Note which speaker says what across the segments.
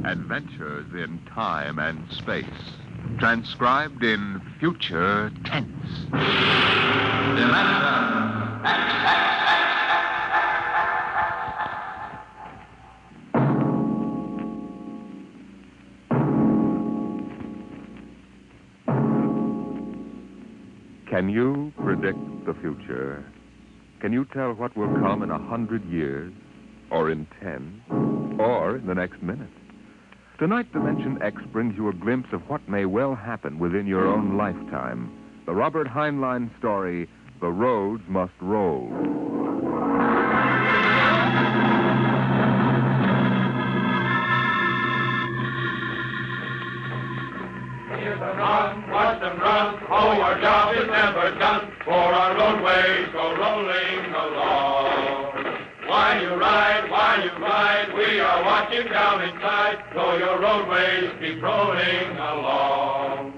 Speaker 1: Adventures in time and space. Transcribed in future tense. Dimension X. Can you predict the future? Can you tell what will come in 100 years? Or in 10? Or in the next minute? Tonight, Dimension X brings you a glimpse of what may well happen within your own lifetime. The Robert Heinlein story, The Roads Must Roll.
Speaker 2: Hear them run, watch them run, oh, our job is never done, for our roadways go rolling along. While you ride, we are watching down inside, so your roadways keep rolling along.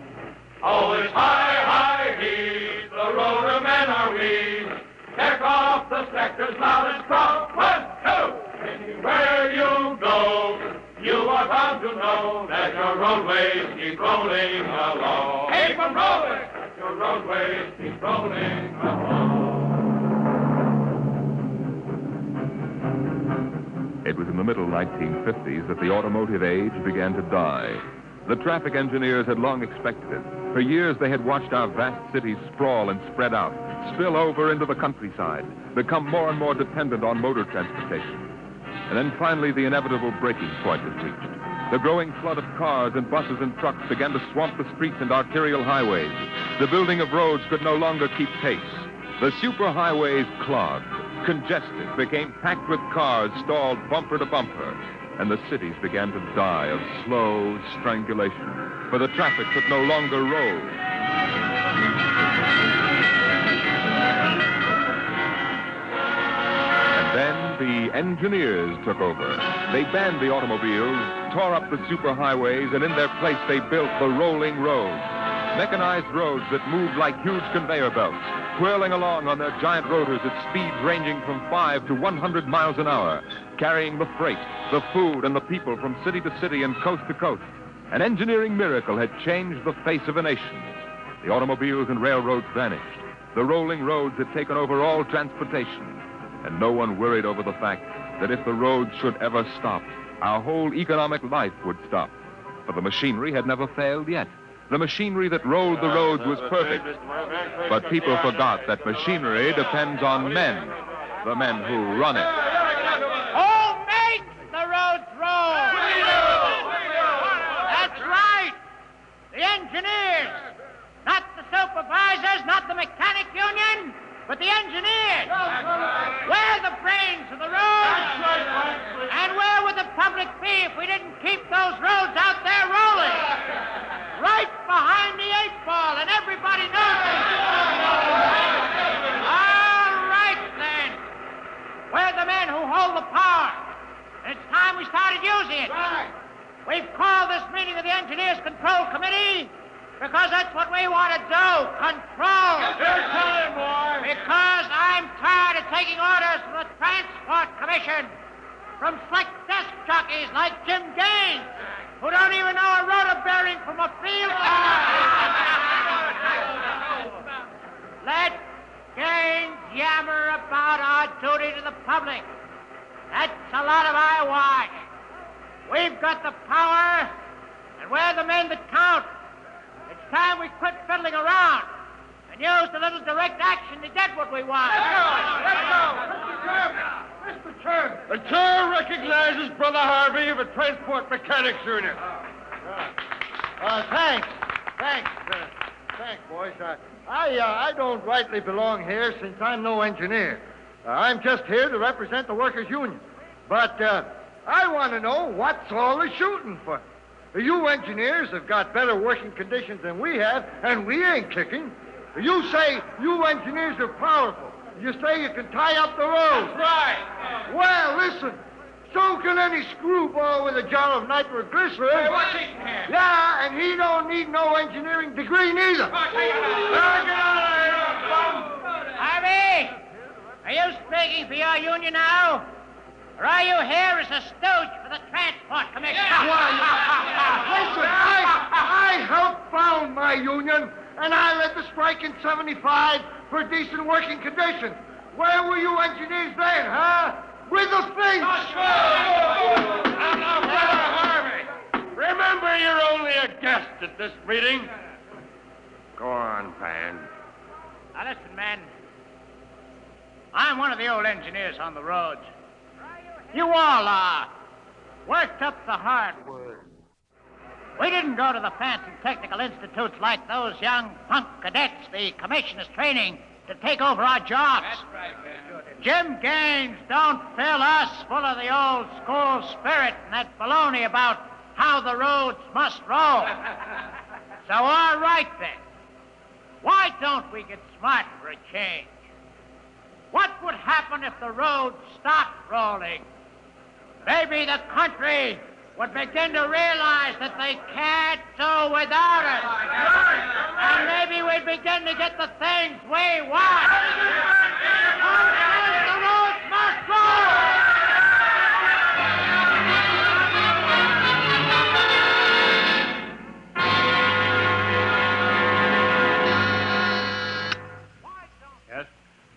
Speaker 2: Oh, it's high, high heat, the roadermen are we. Check off the sectors loud and strong. 1, 2, anywhere you go, you are bound to know that your roadways keep rolling along. Keep them rolling! Your roadways keep rolling along.
Speaker 1: It was in the middle 1950s that the automotive age began to die. The traffic engineers had long expected it. For years, they had watched our vast cities sprawl and spread out, spill over into the countryside, become more and more dependent on motor transportation. And then finally, the inevitable breaking point was reached. The growing flood of cars and buses and trucks began to swamp the streets and arterial highways. The building of roads could no longer keep pace. The superhighways clogged, congested, became packed with cars stalled bumper to bumper, and the cities began to die of slow strangulation, for the traffic could no longer roll. And then the engineers took over. They banned the automobiles, tore up the superhighways, and in their place they built the rolling roads. Mechanized roads that moved like huge conveyor belts, whirling along on their giant rotors at speeds ranging from 5 to 100 miles an hour, carrying the freight, the food, and the people from city to city and coast to coast. An engineering miracle had changed the face of a nation. The automobiles and railroads vanished. The rolling roads had taken over all transportation. And no one worried over the fact that if the roads should ever stop, our whole economic life would stop. For the machinery had never failed yet. The machinery that rolled the roads was perfect. But people forgot that machinery depends on men, the men who run it.
Speaker 3: Who makes the roads roll? That's right. The engineers. Not the supervisors, not the mechanic union, but the engineers. We're the brains of the roads. And where would the public be if we didn't keep those roads out there rolling? Right behind the 8-ball, and everybody knows it. All right, then. We're the men who hold the power. And it's time we started using it. Right. We've called this meeting of the Engineers Control Committee because that's what we want to do, control. Yes, time, boy. Because I'm tired of taking orders from the Transport Commission, from slick desk jockeys like Jim Gaines, who don't even know a rotor bearing from a field. Let Gaines yammer about our duty to the public. That's a lot of eyewash. We've got the power, and we're the men that count. It's time we quit fiddling around and use a little direct action to get what we want.
Speaker 2: Let's go. Mr. Chairman. The chair recognizes Brother Harvey of a Transport Mechanics Union.
Speaker 4: Thanks. Thanks, boys. I don't rightly belong here since I'm no engineer. I'm just here to represent the workers' union. But I want to know what's all the shooting for. You engineers have got better working conditions than we have, and we ain't kicking. You say you engineers are powerful. You say you can tie up the roads.
Speaker 2: That's right.
Speaker 4: Well, listen. So can any screwball with a jar of nitroglycerin.
Speaker 2: Hey, what's he can?
Speaker 4: Yeah, and he don't need no engineering degree neither.
Speaker 3: Harvey, are you speaking for your union now? Or are you here as a stooge for the Transport Commission?
Speaker 4: Listen, I helped found my union, and I led the strike in 75 for decent working conditions. Where were you engineers then, huh? With the things!
Speaker 2: Now, Brother Harvey, remember you're only a guest at this meeting.
Speaker 5: Go on, Pan.
Speaker 3: Now, listen, men. I'm one of the old engineers on the roads. You all worked up the hard work. We didn't go to the fancy technical institutes like those young punk cadets the commission is training to take over our jobs. That's right, man. Jim Gaines don't fill us full of the old school spirit and that baloney about how the roads must roll. So, all right, then. Why don't we get smart for a change? What would happen if the roads stopped rolling? Maybe the country would begin to realize that they can't do without us. And maybe we'd begin to get the things we want. The roads must roll!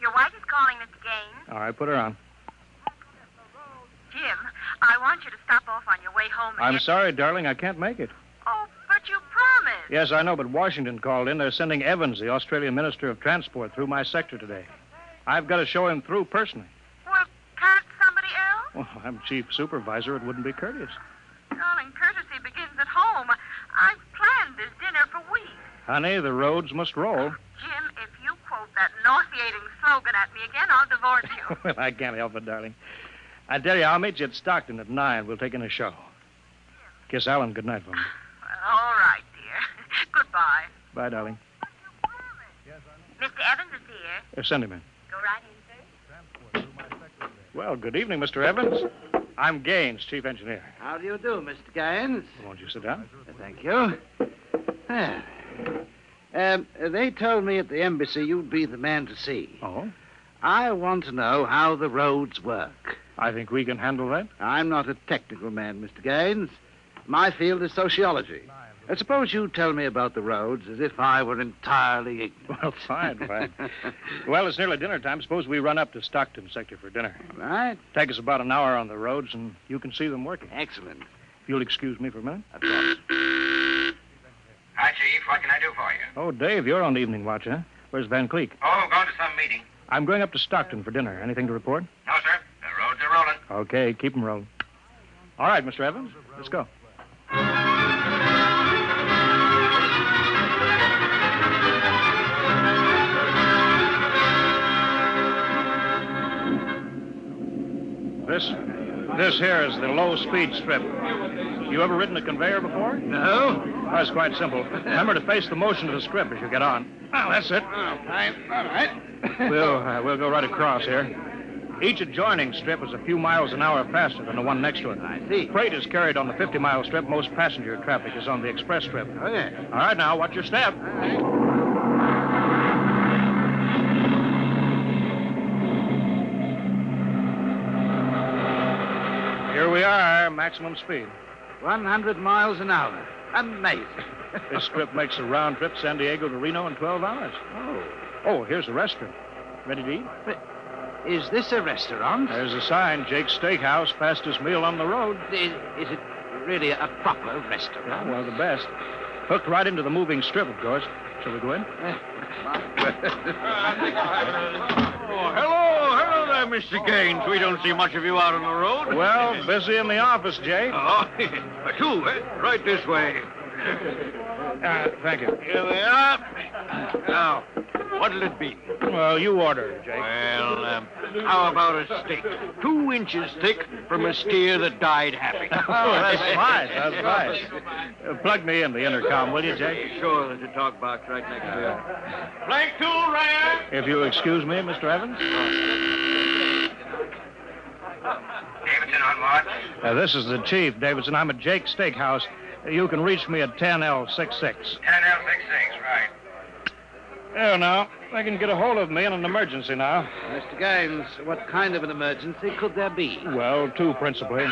Speaker 6: Your wife is calling, Mr. Gaines.
Speaker 7: All right, put her on.
Speaker 6: Jim, I want you to stop off on your way home and
Speaker 7: I'm sorry, darling, I can't make it.
Speaker 6: Oh, but you promised.
Speaker 7: Yes, I know, but Washington called in. They're sending Evans, the Australian Minister of Transport, through my sector today. I've got to show him through personally.
Speaker 6: Well, can't somebody else?
Speaker 7: Well, I'm chief supervisor. It wouldn't be courteous.
Speaker 6: Darling, courtesy begins at home. I've planned this dinner for weeks.
Speaker 7: Honey, the roads must roll.
Speaker 6: Jim, if you quote that nauseating slogan at me again, I'll divorce you.
Speaker 7: Well, I can't help it, darling. I tell you, I'll meet you at Stockton at 9. We'll take in a show. Kiss Alan goodnight for me.
Speaker 6: Well, all right, dear. Goodbye.
Speaker 7: Bye, darling.
Speaker 6: Mr. Evans is here.
Speaker 7: Send him in.
Speaker 6: Go right in, sir.
Speaker 7: Well, good evening, Mr. Evans. I'm Gaines, chief engineer.
Speaker 8: How do you do, Mr. Gaines?
Speaker 7: Won't you sit down?
Speaker 8: Thank you. They told me at the embassy you'd be the man to see.
Speaker 7: Oh?
Speaker 8: I want to know how the roads work.
Speaker 7: I think we can handle that.
Speaker 8: I'm not a technical man, Mr. Gaines. My field is sociology. Suppose you tell me about the roads as if I were entirely ignorant.
Speaker 7: Well, fine. Well, it's nearly dinner time. Suppose we run up to Stockton sector for dinner.
Speaker 8: All right.
Speaker 7: Take us about an hour on the roads, and you can see them working.
Speaker 8: Excellent.
Speaker 7: If you'll excuse me for a minute.
Speaker 8: Of course.
Speaker 5: Hi, Chief. What can I do for you?
Speaker 7: Oh, Dave, you're on the evening watch, huh? Where's Van Cleek?
Speaker 5: Oh, going to some meeting.
Speaker 7: I'm going up to Stockton for dinner. Anything to report?
Speaker 5: No, sir. The roads are rolling.
Speaker 7: Okay, keep them rolling. All right, Mr. Evans, let's go. This here is the low-speed strip. You ever ridden a conveyor before?
Speaker 8: No?
Speaker 7: Oh, it's quite simple. Remember to face the motion of the strip as you get on. Well, that's it.
Speaker 8: Okay. All right.
Speaker 7: We'll go right across here. Each adjoining strip is a few miles an hour faster than the one next to it.
Speaker 8: I see.
Speaker 7: Freight is carried on the 50-mile strip. Most passenger traffic is on the express strip.
Speaker 8: Okay.
Speaker 7: All right, now, watch your step.
Speaker 8: All right.
Speaker 7: Here we are, maximum speed.
Speaker 8: 100 miles an hour. Amazing.
Speaker 7: This strip makes a round trip San Diego to Reno in 12 hours. Oh, here's a restaurant. Ready to eat?
Speaker 8: But is this a restaurant?
Speaker 7: There's a sign, Jake's Steakhouse, fastest meal on the road.
Speaker 8: Is it really a proper restaurant?
Speaker 7: Well, the best. Hooked right into the moving strip, of course. Shall we go in?
Speaker 2: Hello there, Mr. Gaines. We don't see much of you out on the road.
Speaker 7: Well, busy in the office, Jake.
Speaker 2: Oh, two, right this way.
Speaker 7: Thank you.
Speaker 2: Here we are. Now, what'll it be?
Speaker 7: Well, you order it, Jake.
Speaker 2: Well, how about a steak? 2 inches thick from a steer that died happy.
Speaker 7: Oh, that's fine. That's fine. Plug me in the intercom, will you, Jake?
Speaker 2: Sure, there's a talk box right next to you. Flank 2, Ryan.
Speaker 7: If you'll excuse me, Mr. Evans.
Speaker 5: Davidson on watch.
Speaker 7: This is the chief, Davidson. I'm at Jake's Steakhouse. You can reach me at 10L66.
Speaker 5: 10L66, right.
Speaker 7: There now. They can get a hold of me in an emergency now.
Speaker 8: Mr. Gaines, what kind of an emergency could there be?
Speaker 7: Well, two principally.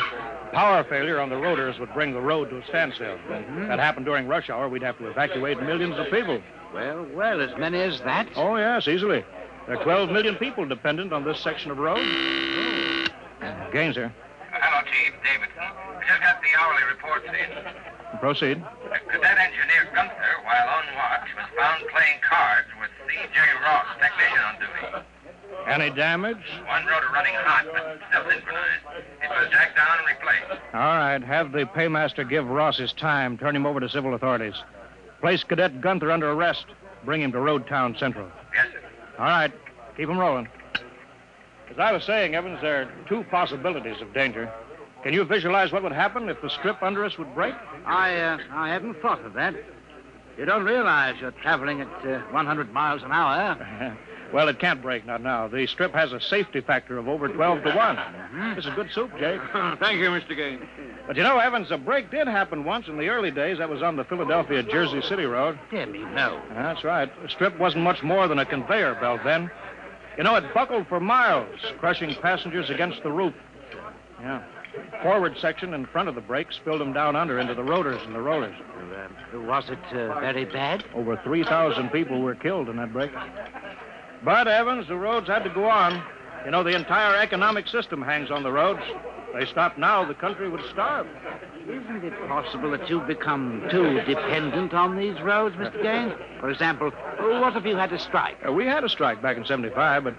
Speaker 7: Power failure on the rotors would bring the road to a standstill. That happened during rush hour. We'd have to evacuate millions of people.
Speaker 8: Well, as many as that?
Speaker 7: Oh, yes, easily. There are 12 million people dependent on this section of road. Gaines here.
Speaker 5: Hello, Chief. Davidson. I just got the hourly reports in.
Speaker 7: Proceed.
Speaker 5: Cadet engineer Gunther, while on watch, was found playing cards with C.J. Ross, technician on duty.
Speaker 7: Any damage?
Speaker 5: One rotor running hot, but still synchronized. It was jacked down and replaced.
Speaker 7: All right. Have the paymaster give Ross his time. Turn him over to civil authorities. Place Cadet Gunther under arrest. Bring him to Roadtown Central.
Speaker 5: Yes, sir.
Speaker 7: All right. Keep him rolling. As I was saying, Evans, there are two possibilities of danger. Can you visualize what would happen if the strip under us would break?
Speaker 8: I hadn't thought of that. You don't realize you're traveling at 100 miles an hour.
Speaker 7: Well, it can't break, not now. The strip has a safety factor of over 12 to 1. This is good soup, Jake.
Speaker 4: Thank you, Mr. Gaines.
Speaker 7: But you know, Evans, a break did happen once in the early days. That was on the Philadelphia-Jersey City Road.
Speaker 8: Dear me, no.
Speaker 7: That's right. The strip wasn't much more than a conveyor belt then. You know, it buckled for miles, crushing passengers against the roof. Yeah. Forward section in front of the brake spilled them down under into the rotors and the rollers.
Speaker 8: Was it very bad?
Speaker 7: Over 3,000 people were killed in that break. But, Evans, the roads had to go on. You know, the entire economic system hangs on the roads. If they stopped now, the country would starve.
Speaker 8: Isn't it possible that you've become too dependent on these roads, Mr. Gaines? For example, what if you had to strike?
Speaker 7: We had a strike back in 75, but,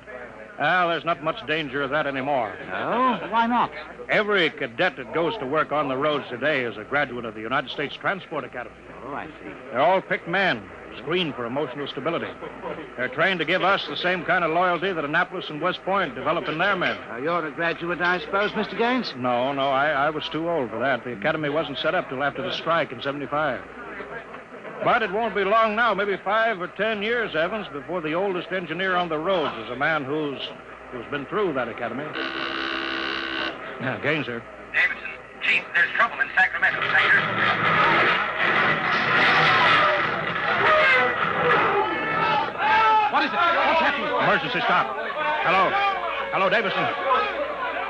Speaker 7: there's not much danger of that anymore.
Speaker 8: Oh? Why not?
Speaker 7: Every cadet that goes to work on the roads today is a graduate of the United States Transport Academy.
Speaker 8: Oh, I see.
Speaker 7: They're all picked men, screened for emotional stability. They're trained to give us the same kind of loyalty that Annapolis and West Point develop in their men.
Speaker 8: You're a graduate, I suppose, Mr. Gaines?
Speaker 7: No, I was too old for that. The academy wasn't set up till after the strike in 75. But it won't be long now, maybe 5 or 10 years, Evans, before the oldest engineer on the roads is a man who's been through that academy. Now, Gaines here.
Speaker 5: Davidson. Chief, there's trouble in Sacramento sector.
Speaker 8: What is it? What's happening?
Speaker 7: Emergency stop. Hello, Davison.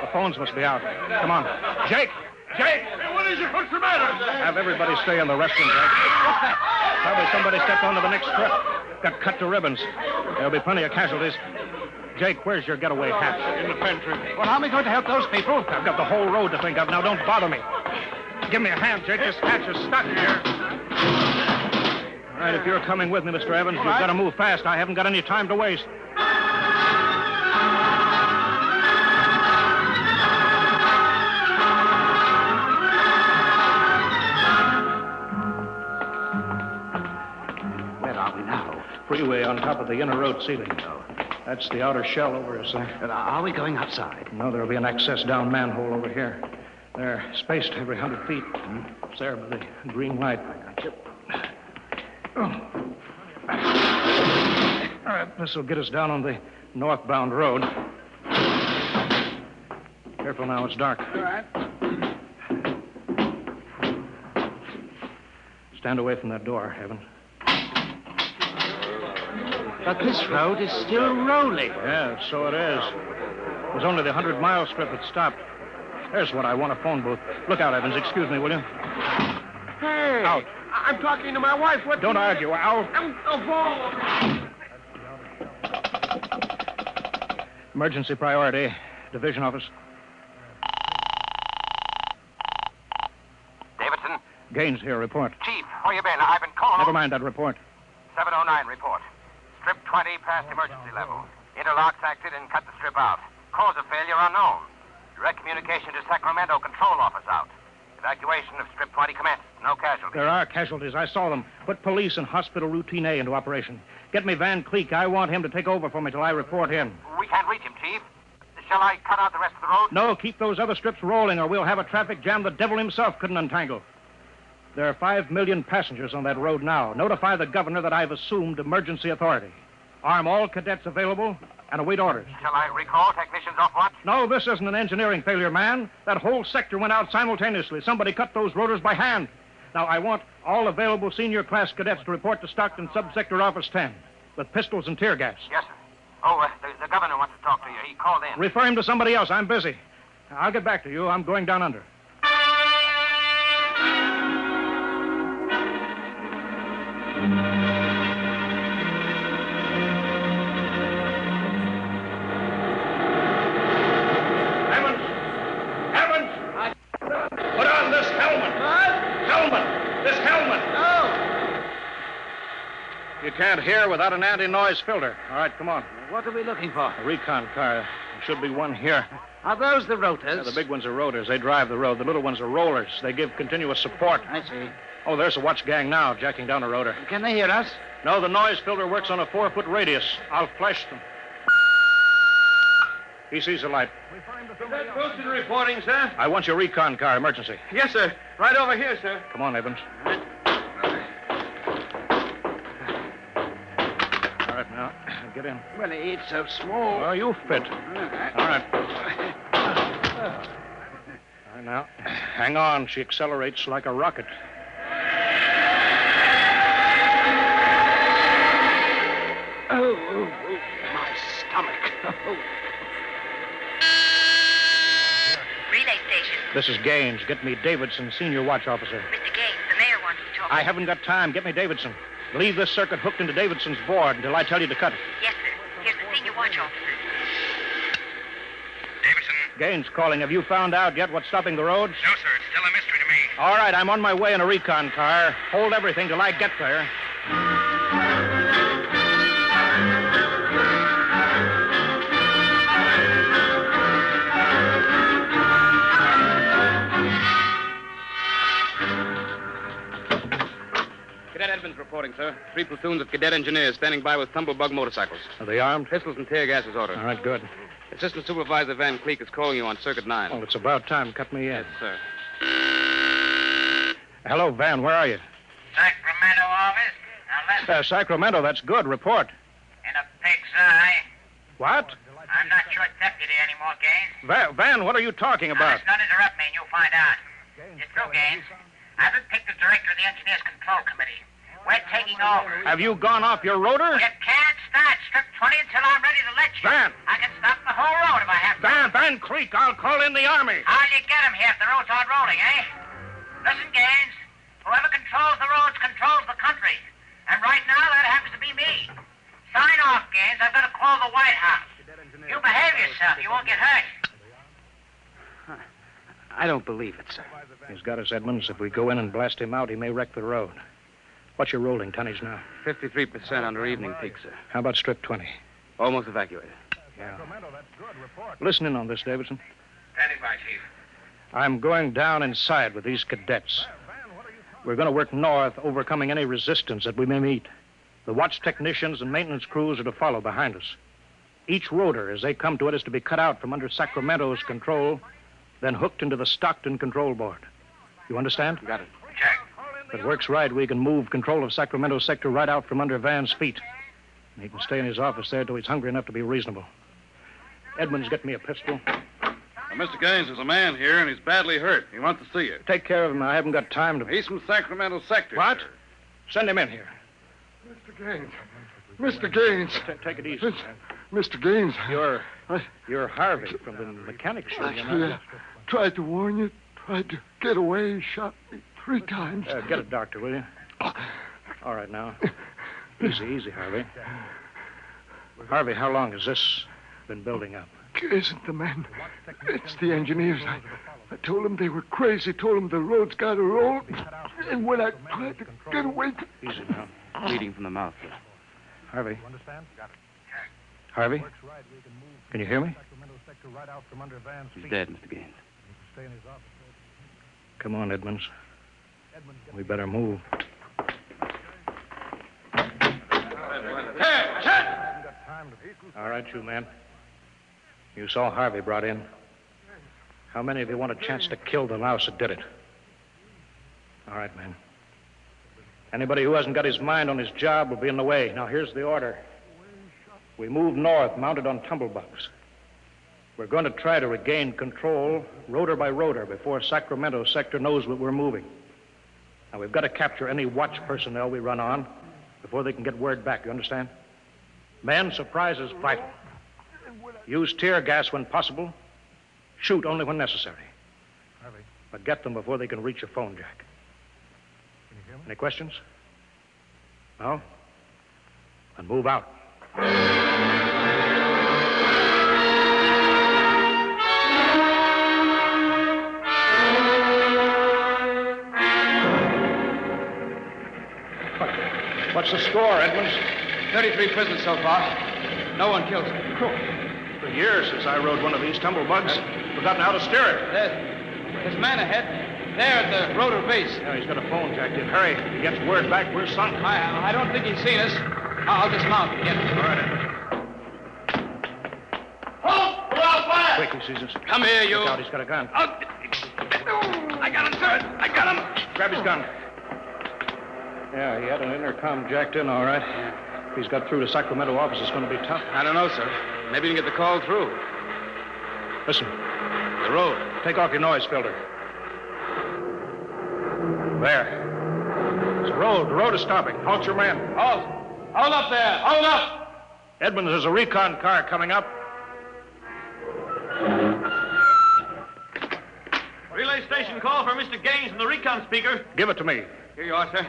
Speaker 7: The phones must be out. Come on. Jake!
Speaker 4: Hey, what is it? What's the matter?
Speaker 7: Have everybody stay in the restroom, Jake.
Speaker 8: What's that?
Speaker 7: Probably somebody stepped onto the next strip. Got cut to ribbons. There'll be plenty of casualties. Jake, where's your getaway hatch?
Speaker 4: In the pantry.
Speaker 8: Well, how am I going to help those people?
Speaker 7: I've got the whole road to think of. Now, don't bother me. Give me a hand, Jake. This hatch is stuck here. All right, if you're coming with me, Mr. Evans, you've got to move fast. I haven't got any time to waste.
Speaker 8: Where are we now?
Speaker 7: Freeway on top of the inner road ceiling. That's the outer shell over us there.
Speaker 8: Are we going outside?
Speaker 7: No, there'll be an access down manhole over here. They're spaced every 100 feet. It's there by the green light. Oh. All right, this will get us down on the northbound road. Careful now, it's dark.
Speaker 8: All right.
Speaker 7: Stand away from that door, Evan.
Speaker 8: But this road is still rolling.
Speaker 7: Yeah, so it is. It was only the 100-mile strip that stopped. There's what I want, a phone booth. Look out, Evans. Excuse me, will you?
Speaker 4: Hey!
Speaker 7: Out.
Speaker 4: I'm talking to my wife. What?
Speaker 7: Don't argue. Out. Emergency priority. Division office.
Speaker 5: Davidson.
Speaker 7: Gaines here. Report.
Speaker 5: Chief, where you been? I've been calling.
Speaker 7: Never mind that report.
Speaker 5: 709 report. Strip 20 past emergency level. Interlocks acted and cut the strip out. Cause of failure unknown. Direct communication to Sacramento control office out. Evacuation of strip 20 commenced. No casualties.
Speaker 7: There are casualties. I saw them. Put police and hospital routine A into operation. Get me Van Cleek. I want him to take over for me till I report in.
Speaker 5: We can't reach him, Chief. Shall I cut out the rest of the road?
Speaker 7: No, keep those other strips rolling or we'll have a traffic jam the devil himself couldn't untangle. There are 5 million passengers on that road now. Notify the governor that I've assumed emergency authority. Arm all cadets available and await orders.
Speaker 5: Shall I recall technicians off watch?
Speaker 7: No, this isn't an engineering failure, man. That whole sector went out simultaneously. Somebody cut those rotors by hand. Now, I want all available senior class cadets to report to Stockton Subsector Office 10. with pistols and tear gas.
Speaker 5: Yes, sir. Oh, the governor wants to talk to you. He called in.
Speaker 7: Refer him to somebody else. I'm busy. I'll get back to you. I'm going down under. You can't hear without an anti-noise filter. All right, come on.
Speaker 8: What are we looking for?
Speaker 7: A recon car. There should be one here.
Speaker 8: Are those the rotors?
Speaker 7: Yeah, the big ones are rotors. They drive the road. The little ones are rollers. They give continuous support.
Speaker 8: I see.
Speaker 7: Oh, there's a watch gang now, jacking down a rotor.
Speaker 8: Can they hear us?
Speaker 7: No, the noise filter works on a 4-foot radius. I'll flash them. He sees the light.
Speaker 2: Is that Wilson reporting, sir?
Speaker 7: I want your recon car, emergency.
Speaker 2: Yes, sir. Right over here, sir.
Speaker 7: Come on, Evans. All right, now, get in.
Speaker 8: Well, it's so small.
Speaker 7: Well, you fit. All right. All right, now, hang on. She accelerates like a rocket.
Speaker 8: Oh, my stomach.
Speaker 6: Relay station.
Speaker 7: This is Gaines. Get me Davidson, senior watch officer.
Speaker 6: Mr. Gaines, the mayor wants to talk.
Speaker 7: I haven't got time. Get me Davidson. Leave this circuit hooked into Davidson's board until I tell you to cut it.
Speaker 6: Yes, sir. Here's the senior watch officer.
Speaker 5: Davidson?
Speaker 7: Gaines calling. Have you found out yet what's stopping the roads?
Speaker 5: No, sir. It's still a mystery to me.
Speaker 7: All right, I'm on my way in a recon car. Hold everything till I get there.
Speaker 9: Cadet Edmonds reporting, sir. 3 platoons of cadet engineers standing by with tumblebug motorcycles.
Speaker 7: Are they armed?
Speaker 9: Pistols and tear gas is ordered.
Speaker 7: All right, good.
Speaker 9: Assistant Supervisor Van Cleek is calling you on Circuit 9.
Speaker 7: Well, it's about time. Cut me in.
Speaker 9: Yes, sir.
Speaker 7: Hello, Van. Where are you?
Speaker 3: Sacramento office. Now listen,
Speaker 7: Sacramento. That's good. Report.
Speaker 3: in a pig's eye.
Speaker 7: What?
Speaker 3: I'm not your deputy anymore, Gaines.
Speaker 7: Van, what are you talking
Speaker 3: Now
Speaker 7: about?
Speaker 3: listen, don't interrupt me and you'll find out. You're through, Gaines. I've been picked as director of the Engineers Control Committee. We're taking over.
Speaker 7: Have you gone off your rotor?
Speaker 3: You can't start strip 20 until I'm ready to let you.
Speaker 7: Van!
Speaker 3: I can stop the whole road if I have to.
Speaker 7: Van Creek, I'll call in the Army.
Speaker 3: How'll you get him here if the roads aren't rolling, eh? Listen, Gaines. Whoever controls the roads controls the country. And right now, that happens to be me. Sign off, Gaines. I've got to call the White House. You behave yourself. You won't get hurt.
Speaker 8: I don't believe it, sir.
Speaker 7: He's got us, Edmonds. If we go in and blast him out, he may wreck the road. What's your rolling tonnage now?
Speaker 9: 53% under evening peak, sir.
Speaker 7: How about strip 20?
Speaker 9: Almost evacuated.
Speaker 7: Yeah. Listen in on this, Davidson.
Speaker 5: Standing by, Chief.
Speaker 7: I'm going down inside with these cadets. We're going to work north, overcoming any resistance that we may meet. The watch technicians and maintenance crews are to follow behind us. Each rotor, as they come to it, is to be cut out from under Sacramento's control, then hooked into the Stockton control board. You understand?
Speaker 9: Got it.
Speaker 5: Check.
Speaker 7: If it works right, we can move control of Sacramento sector right out from under Van's feet. And he can stay in his office there till he's hungry enough to be reasonable. Edmonds, get me a pistol.
Speaker 10: Mr. Gaines, there's a man here, and he's badly hurt. He wants to see you.
Speaker 7: Take care of him. I haven't got time to...
Speaker 10: He's from Sacramento sector.
Speaker 7: What?
Speaker 10: Sir.
Speaker 7: Send him in here.
Speaker 4: Mr. Gaines. Mr. Gaines.
Speaker 7: Take it easy.
Speaker 4: Mr. Gaines.
Speaker 7: You're Harvey from the mechanics show, you know.
Speaker 4: Tried to warn you. Tried to get away. Shot me 3 times.
Speaker 7: Get a doctor, will you? All right, now. Easy, Harvey. Harvey, how long has this been building up?
Speaker 4: It isn't the men. It's the engineers. I told them they were crazy. Told them the road's got to roll. And when I tried to get away...
Speaker 7: Easy now.
Speaker 9: Bleeding from the mouth, sir.
Speaker 7: Harvey. Harvey? Can you hear me?
Speaker 9: He's dead, Mr. Gaines.
Speaker 7: Come on, Edmonds. We better move. All right, you men. You saw Harvey brought in. How many of you want a chance to kill the louse that did it? All right, men. Anybody who hasn't got his mind on his job will be in the way. Now, here's the order. We move north, mounted on tumblebugs. We're going to try to regain control, rotor by rotor, before Sacramento sector knows what we're moving. Now, we've got to capture any watch personnel we run on before they can get word back. You understand? Men, surprise is vital. Use tear gas when possible. Shoot only when necessary. But get them before they can reach your phone, Jack. Any questions? No? Then move out. What's the score, Edmonds?
Speaker 9: 33 prisoners so far. No one killed.
Speaker 7: For years since I rode one of these tumblebugs. Forgotten how to steer it.
Speaker 9: There's a man ahead. There at the rotor base.
Speaker 7: Yeah, he's got a phone jacked in. Hurry. If he gets word back, we're sunk.
Speaker 9: I don't think he's seen us. I'll dismount and get him.
Speaker 7: All right, Edmonds.
Speaker 2: Halt! Without fire!
Speaker 7: Quick, he sees us.
Speaker 9: Come here, you.
Speaker 7: Look out, he's got a gun.
Speaker 9: I got him, sir. I got him.
Speaker 7: Grab his gun. Yeah, he had an intercom jacked in, all right. If he's got through to Sacramento office, it's going to be tough.
Speaker 9: I don't know, sir. Maybe you can get the call through.
Speaker 7: Listen.
Speaker 9: The road.
Speaker 7: Take off your noise filter. There. It's the road. The road is stopping. Halt your men.
Speaker 9: Halt. Hold up there. Hold up.
Speaker 7: Edmonds, there's a recon car coming up.
Speaker 10: Relay station call for Mr. Gaines and the recon speaker.
Speaker 7: Give it to me.
Speaker 9: Here you are, sir.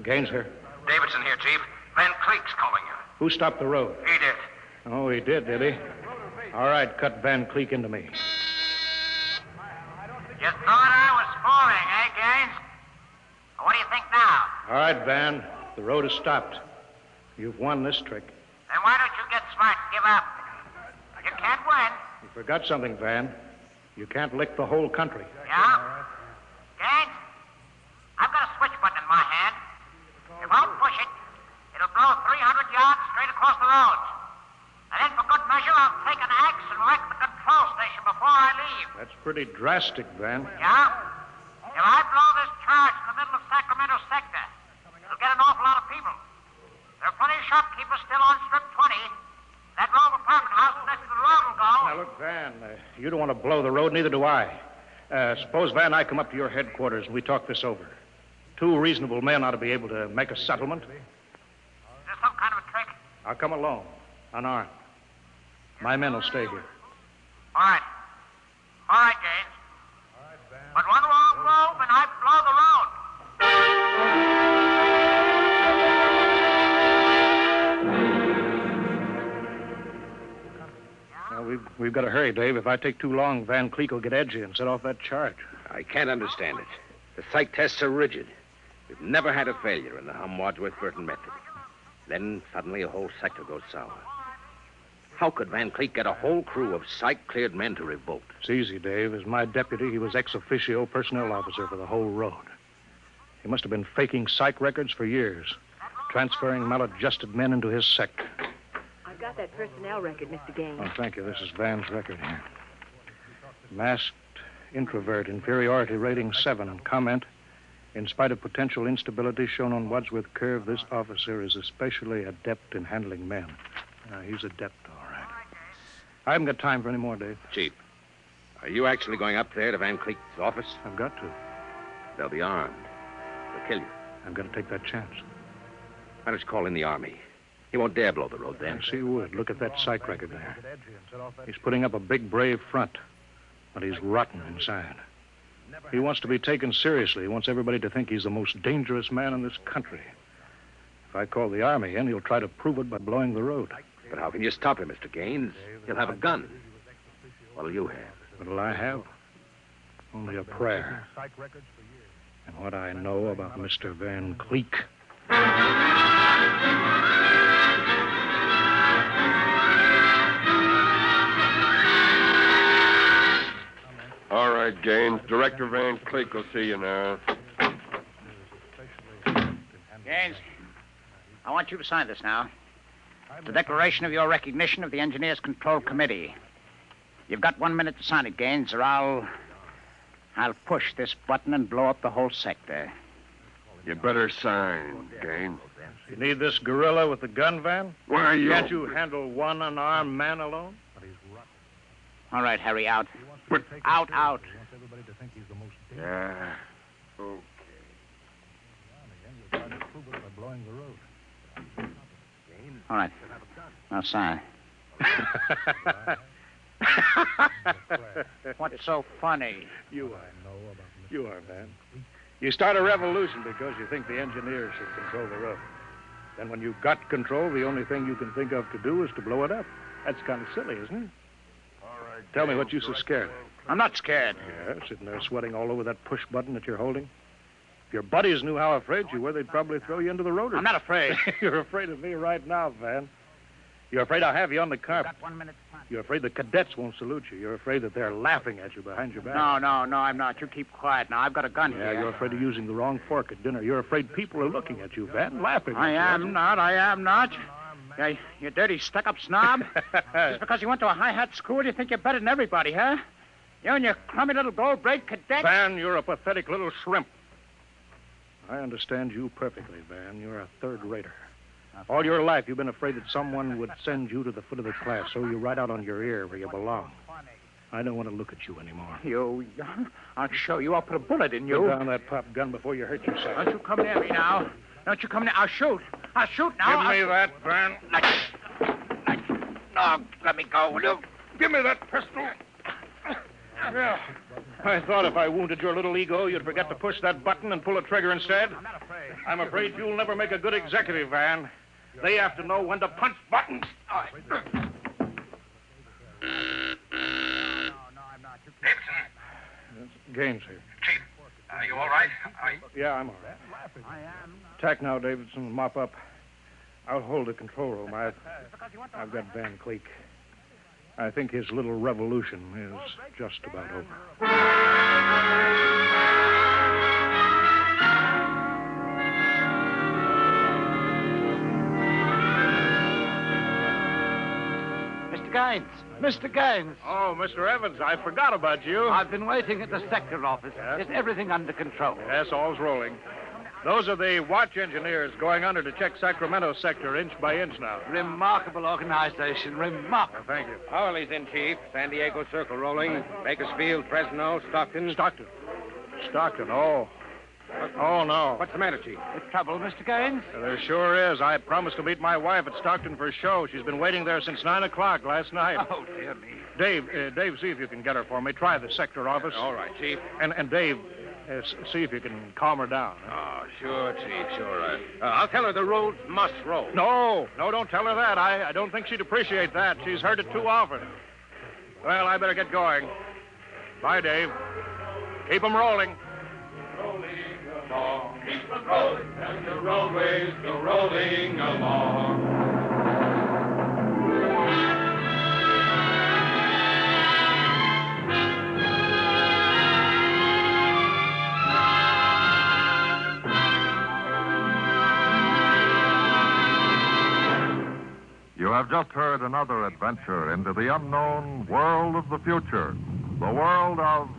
Speaker 7: Gaines here.
Speaker 5: Davidson here, Chief. Van Cleek's calling you.
Speaker 7: Who stopped the road?
Speaker 5: He did.
Speaker 7: Oh, he did he? All right, cut Van Cleek into me.
Speaker 3: You thought I was fooling, eh, Gaines? What do you think now?
Speaker 7: All right, Van. The road is stopped. You've won this trick.
Speaker 3: Then why don't you get smart and give up? You can't win.
Speaker 7: You forgot something, Van. You can't lick the whole country.
Speaker 3: Yeah? Gaines, I've got a switch button in my hand. If I'll push it, it'll blow 300 yards straight across the roads. And then for good measure, I'll take an axe and wreck the control station before I leave.
Speaker 7: That's pretty drastic, Van.
Speaker 3: Yeah? If I blow this charge in the middle of Sacramento sector, it'll get an awful lot of people. There are plenty of shopkeepers still on Strip 20. That row of apartment houses next to the road will go.
Speaker 7: Now, look, Van, you don't want to blow the road, neither do I. Suppose, Van, I come up to your headquarters and we talk this over. Two reasonable men ought to be able to make a settlement.
Speaker 3: Is there some kind of a trick?
Speaker 7: I'll come alone, unarmed. My men will stay here.
Speaker 3: All right. All right, Gaines. But one wrong move and I blow the road.
Speaker 7: Well, we've got to hurry, Dave. If I take too long, Van Cleek will get edgy and set off that charge.
Speaker 5: I can't understand it. The psych tests are rigid. We've never had a failure in the Hum-Wadsworth-Burton method. Then suddenly a whole sector goes sour. How could Van Cleek get a whole crew of psych-cleared men to revolt?
Speaker 7: It's easy, Dave. As my deputy, he was ex officio personnel officer for the whole road. He must have been faking psych records for years, transferring maladjusted men into his sector.
Speaker 11: I've got that personnel record, Mr. Gaines.
Speaker 7: Oh, thank you. This is Van's record here. Masked introvert, inferiority rating 7. Comment: in spite of potential instability shown on Wadsworth Curve, this officer is especially adept in handling men. He's adept, all right. I haven't got time for any more, Dave.
Speaker 5: Chief, are you actually going up there to Van Cleek's office?
Speaker 7: I've got to.
Speaker 5: They'll be armed. They'll kill you.
Speaker 7: I've got to take that chance.
Speaker 5: Why don't you call in the Army? He won't dare blow the road then.
Speaker 7: Yes, he would. Look at that psych record there. He's putting up a big, brave front, but he's rotten inside. He wants to be taken seriously. He wants everybody to think he's the most dangerous man in this country. If I call the Army in, he'll try to prove it by blowing the road.
Speaker 5: But how can you stop him, Mr. Gaines? He'll have a gun. What'll you have?
Speaker 7: What'll I have? Only a prayer. And what I know about Mr. Van Cleek.
Speaker 1: All right, Gaines. Director Van Cleek will see you now.
Speaker 3: Gaines, I want you to sign this now. The declaration of your recognition of the Engineers Control Committee. You've got 1 minute to sign it, Gaines, or I'll push this button and blow up the whole sector.
Speaker 1: You better sign, Gaines.
Speaker 7: You need this gorilla with the gun, Van?
Speaker 1: Why,
Speaker 7: Can't you handle one unarmed man alone?
Speaker 3: All right, Harry, out.
Speaker 1: But...
Speaker 3: Out.
Speaker 1: Yeah. Okay.
Speaker 8: All right. Now sign.
Speaker 3: What's so funny?
Speaker 7: You are, Van. You start a revolution because you think the engineers should control the road. Then when you've got control, the only thing you can think of to do is to blow it up. That's kind of silly, isn't it?
Speaker 1: All right.
Speaker 7: Tell me what you're so scared of.
Speaker 3: I'm not scared.
Speaker 7: Yeah, sitting there sweating all over that push button that you're holding. If your buddies knew how afraid you were, they'd probably throw you into the rotor.
Speaker 3: I'm not afraid.
Speaker 7: You're afraid of me right now, Van. You're afraid I'll have you on the carpet.
Speaker 3: Got 1 minute time.
Speaker 7: You're afraid the cadets won't salute you. You're afraid that they're laughing at you behind your back.
Speaker 3: No, I'm not. You keep quiet now. I've got a gun
Speaker 7: Yeah,
Speaker 3: here.
Speaker 7: you're afraid of using the wrong fork at dinner. You're afraid people are looking at you, Van, laughing at
Speaker 3: I
Speaker 7: you.
Speaker 3: am not. Yeah, you dirty, stuck-up snob. Just because you went to a high-hat school, you think you're better than everybody, huh? You and your crummy little gold-braid cadet.
Speaker 7: Van, you're a pathetic little shrimp. I understand you perfectly, Van. You're a third-rater. All your life, you've been afraid that someone would send you to the foot of the class, so you right out on your ear where you belong. I don't want to look at you anymore.
Speaker 3: I'll show you. I'll put a bullet in you.
Speaker 7: Put down that pop gun before you hurt yourself.
Speaker 3: Don't you come near me now. Don't you come near. I'll shoot now.
Speaker 7: Give me that, Van.
Speaker 3: No, let me go, will you?
Speaker 7: Give me that pistol. Yeah. I thought if I wounded your little ego, you'd forget to push that button and pull the trigger instead. I'm afraid you'll never make a good executive, Van. They have to know when to punch buttons. Gaines here.
Speaker 5: Chief, are you all right?
Speaker 7: Yeah, I'm all right. Tack now, Davidson. Mop up. I'll hold the control room. I've got Van Cleek. I think his little revolution is just about over.
Speaker 8: Mr. Gaines.
Speaker 7: Oh, Mr. Evans, I forgot about you.
Speaker 8: I've been waiting at the sector office.
Speaker 7: Yes?
Speaker 8: Is everything under control?
Speaker 7: Yes, all's rolling. Those are the watch engineers going under to check Sacramento sector inch by inch now.
Speaker 8: Remarkable organization. Remarkable.
Speaker 7: Thank you.
Speaker 9: Hourly's in, Chief. San Diego Circle rolling. Bakersfield, Fresno, Stockton.
Speaker 7: Stockton, oh. Oh, no.
Speaker 9: What's the matter, Chief?
Speaker 8: The trouble, Mr. Gaines?
Speaker 7: There sure is. I promised to meet my wife at Stockton for a show. She's been waiting there since 9 o'clock last night.
Speaker 8: Oh, dear me.
Speaker 7: Dave, see if you can get her for me. Try the sector office.
Speaker 9: All right, Chief.
Speaker 7: And Dave, see if you can calm her down.
Speaker 9: Oh, sure, Chief, sure. I'll tell her the roads must roll.
Speaker 7: No, don't tell her that. I don't think she'd appreciate that. She's heard it too often. Well, I better get going. Bye, Dave. Keep 'em rolling.
Speaker 2: Keep them rolling, and the roadways go rolling along.
Speaker 1: You have just heard another adventure into the unknown world of the future, the world of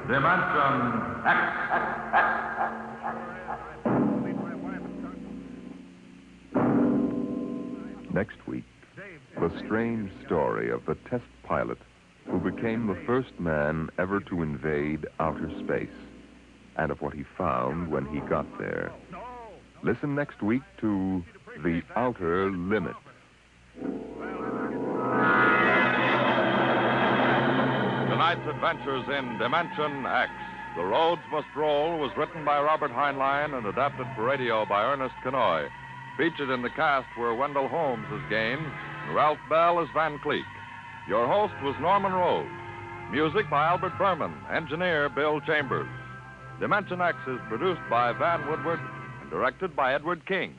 Speaker 1: Dimension X. Next week, the strange story of the test pilot who became the first man ever to invade outer space, and of what he found when he got there. Listen next week to The Outer Limits. Tonight's adventures in Dimension X, The Roads Must Roll, was written by Robert Heinlein and adapted for radio by Ernest Kenoy. Featured in the cast were Wendell Holmes as Gaines and Ralph Bell as Van Cleek. Your host was Norman Rose. Music by Albert Berman, engineer Bill Chambers. Dimension X is produced by Van Woodward and directed by Edward King.